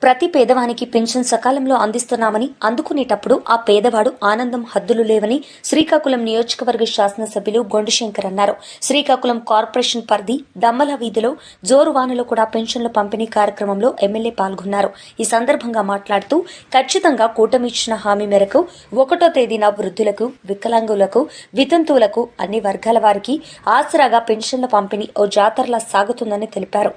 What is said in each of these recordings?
ప్రతి పేదవానికి పెన్షన్ సకాలంలో అందిస్తున్నామని, అందుకునేటప్పుడు ఆ పేదవాడు ఆనందం హద్దులు లేవని శ్రీకాకుళం నియోజకవర్గ శాసనసభ్యులు గొండుశంకర్ అన్నారు. శ్రీకాకుళం కార్పొరేషన్ పరిధి దమ్మల వీధిలో జోరువానలో కూడా పెన్షన్ల పంపిణీ కార్యక్రమంలో ఎమ్మెల్యే పాల్గొన్నారు. ఈ సందర్భంగా మాట్లాడుతూ ఖచ్చితంగా కూటమి ఇచ్చిన హామీ మేరకు 1వ తేదీన వృద్ధులకు, వికలాంగులకు, వితంతువులకు అన్ని వర్గాల వారికి ఆసరాగా పెన్షన్ల పంపిణీ ఓ జాతరలా సాగుతుందని తెలిపారు.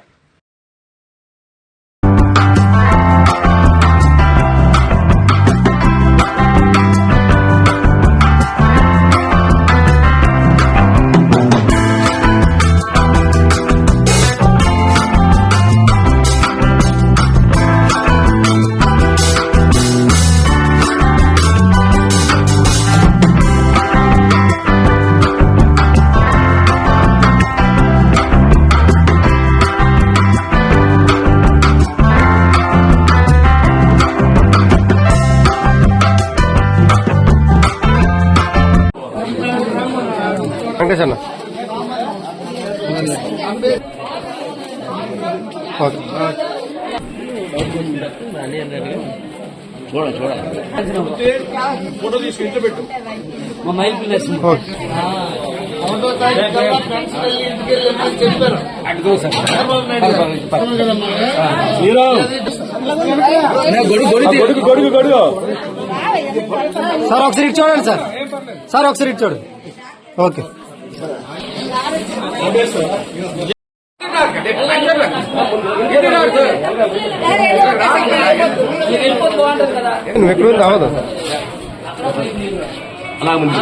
వెంకటేశన్న ఫోటో తీసుకుని ఇంట్లో పెట్టు. మా మైల్ పిల్లర్స్ గొడుగు సార్ ఒకసారి ఇటు చూడండి సార్ ఒకసారి ఇటు చూడండి. ఓకే నువ్వు ఎక్కడ రావద్దు అలా ఉంది.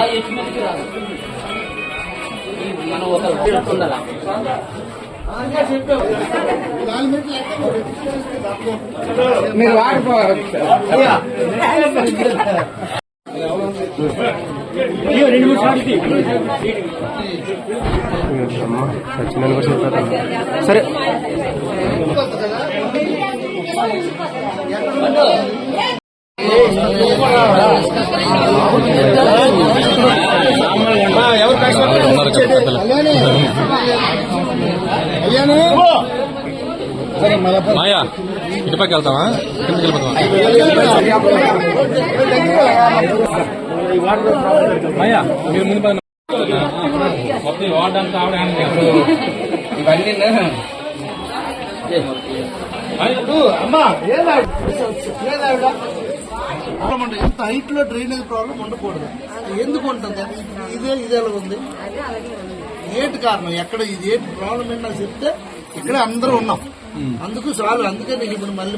మీరు వాడిపోవాలి. సరే మాయా ఇటుపైకి వెళ్తావా, కిందకి వెళ్ళిపోతావా? మాయా మీరు ముందు వాడడానికి ఇవన్నీ ఇంత హైట్ లో డ్రైనేజ్ ప్రాబ్లం ఉండకూడదు. ఎందుకు ఉంటుంది? ఇదే ఉంది. ఏంటి కారణం? ఎక్కడ ఇది ఏంటి ప్రాబ్లం ఏంటి నాకు చెప్తే ఇక్కడే అందరూ ఉన్నాం. అందుకు చాలు. అందుకే నీకు ఇప్పుడు మళ్ళీ